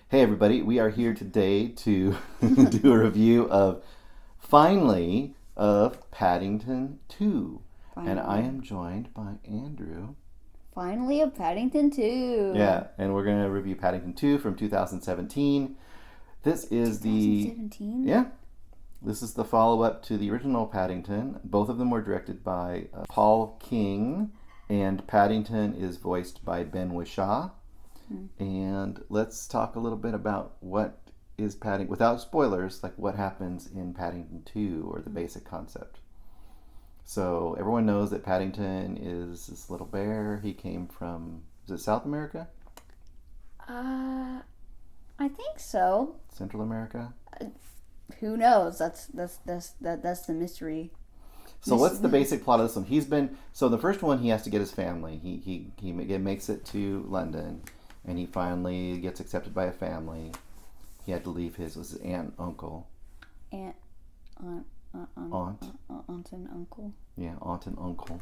Hey everybody, we are here today to do a review finally, of Paddington 2. And I Finally. am joined by Andrew. Finally a Paddington 2. Yeah, and we're going to review Paddington 2 from 2017. This is the 2017? yeah, this is the follow-up to the original Paddington. Both of them were directed by Paul King, and Paddington is voiced by Ben Whishaw. And let's talk a little bit about what is Paddington, without spoilers, like what happens in Paddington 2 or the basic concept. So everyone knows that Paddington is this little bear. He came from, is it South America? Uh, I think so. Central America? Who knows? That's the mystery. So what's the basic plot of this one? So the first one he has to get his family. He makes it to London, and he finally gets accepted by a family. He had to leave was his aunt and uncle. Aunt, aunt, Aunt. aunt and uncle. Yeah, aunt and uncle.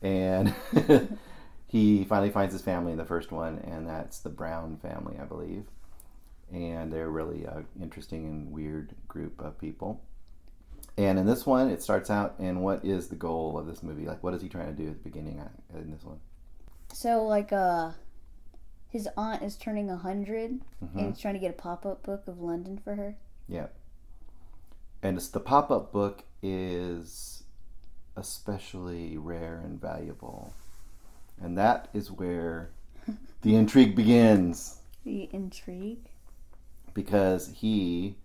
And he finally finds his family in the first one, and that's the Brown family, I believe. And they're really interesting and weird group of people. And in this one, it starts out, and what is the goal of this movie? Like, what is he trying to do at the beginning in this one? So, his aunt is turning 100, and he's trying to get a pop-up book of London for her. Yeah. And the pop-up book is especially rare and valuable. And that is where the intrigue begins. The intrigue? Because the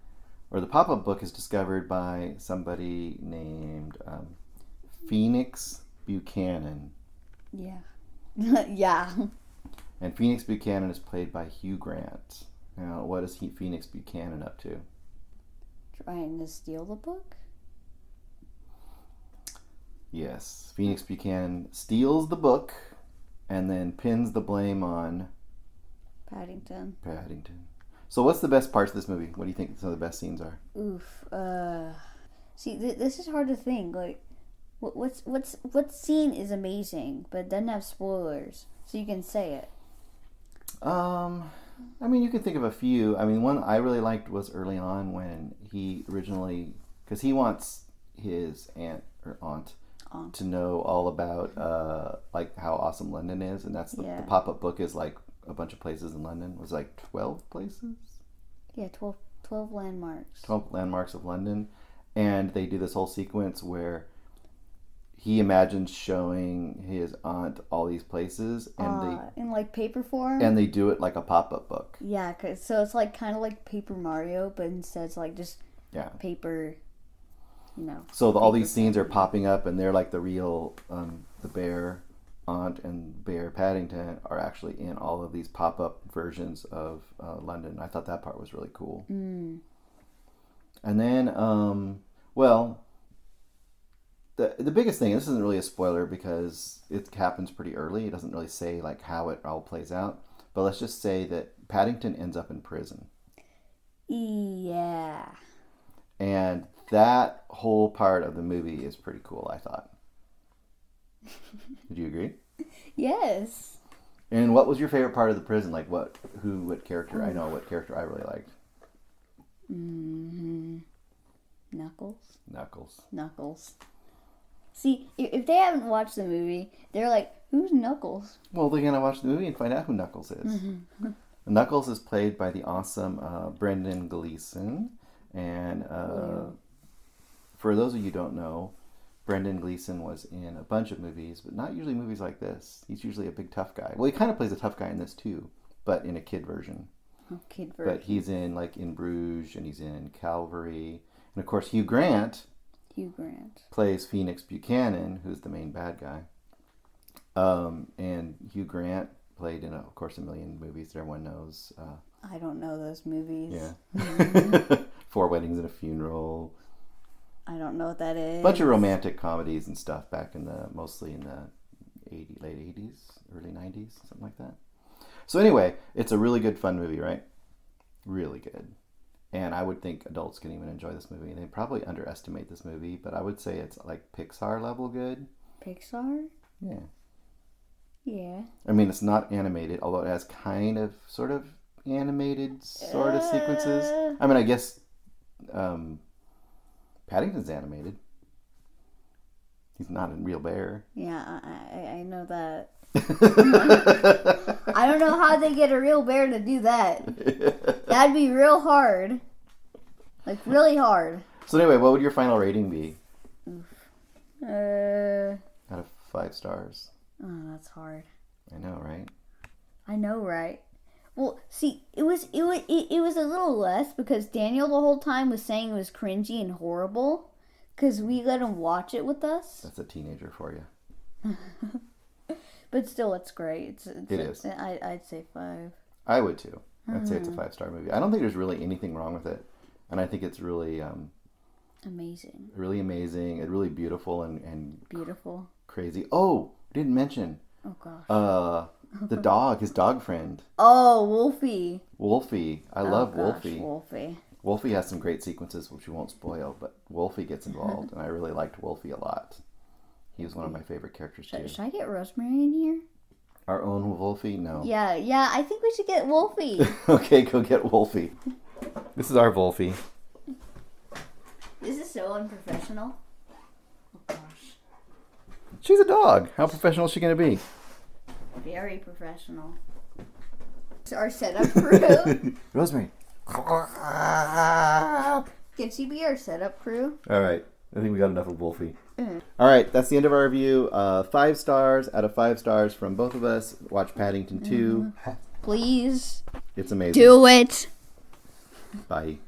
pop-up book is discovered by somebody named Phoenix Buchanan. Yeah. Yeah. And Phoenix Buchanan is played by Hugh Grant. Now, what is Phoenix Buchanan up to? Trying to steal the book? Yes, Phoenix Buchanan steals the book and then pins the blame on Paddington. So what's the best parts of this movie? What do you think some of the best scenes are? Oof. See, this is hard to think. Like, what scene is amazing, but doesn't have spoilers, so you can say it. I mean, you can think of a few. I mean, one I really liked was early on when he originally, because he wants his aunt to know all about like how awesome London is, and that's the pop-up book is like a bunch of places in London. It was like 12 places. Yeah, 12 landmarks. 12 landmarks of London, and they do this whole sequence where he imagines showing his aunt all these places, and in like paper form. and they do it like a pop-up book. Yeah, so it's like kind of like Paper Mario, but instead it's like just paper. So all these scenes are popping up, and they're like the real the bear aunt and bear Paddington are actually in all of these pop-up versions of London. I thought that part was really cool. And then, the biggest thing, this isn't really a spoiler because it happens pretty early. It doesn't really say like how it all plays out. But let's just say that Paddington ends up in prison. Yeah. And that whole part of the movie is pretty cool, I thought. Did you agree? Yes. And what was your favorite part of the prison? Like what character? I know what character I really liked. Knuckles. See, if they haven't watched the movie, they're like, who's Knuckles? Well, they're going to watch the movie and find out who Knuckles is. Knuckles is played by the awesome Brendan Gleeson. And for those of you who don't know, Brendan Gleeson was in a bunch of movies, but not usually movies like this. He's usually a big tough guy. Well, he kind of plays a tough guy in this too, but in a kid version. But he's in Bruges, and he's in Calvary. And of course, Hugh Grant plays Phoenix Buchanan, who's the main bad guy. And Hugh Grant played in, of course, a million movies that everyone knows. I don't know those movies. Yeah. 4 Weddings and a Funeral. I don't know what that is. Bunch of romantic comedies and stuff back mostly in the late 80s, early 90s, something like that. So anyway, it's a really good, fun movie, right? Really good. And I would think adults can even enjoy this movie. And they probably underestimate this movie, but I would say it's like Pixar level good. Pixar? Yeah. Yeah. I mean, it's not animated, although it has kind of, sort of animated sort of sequences. I mean, I guess Paddington's animated. He's not a real bear. Yeah, I know that. I don't know how they get a real bear to do that. That'd be real hard. Like, really hard. So anyway, what would your final rating be? Out of 5 stars. Oh, that's hard. I know, right? I know, right? Well, see, it was a little less because Daniel the whole time was saying it was cringy and horrible because we let him watch it with us. That's a teenager for you. But still, it's great. It is. I'd say 5. I would too. I'd say it's a 5-star movie. I don't think there's really anything wrong with it, and I think it's really amazing. Really amazing. It's really beautiful and beautiful. Crazy. Oh, didn't mention. Oh gosh. The dog, his dog friend. Oh, Wolfie. Wolfie. I love gosh, Wolfie. Wolfie. Wolfie has some great sequences, which we won't spoil, but Wolfie gets involved, and I really liked Wolfie a lot. He was one of my favorite characters, too. Should I get Rosemary in here? Our own Wolfie? No. Yeah, I think we should get Wolfie. Okay, go get Wolfie. This is our Wolfie. This is so unprofessional. Oh, gosh. She's a dog. How professional is she going to be? Very professional. It's our setup crew. Rosemary. Can she be our setup crew? All right. I think we got enough of Wolfie. All right. That's the end of our review. 5 stars out of 5 stars from both of us. Watch Paddington 2. Please. It's amazing. Do it. Bye.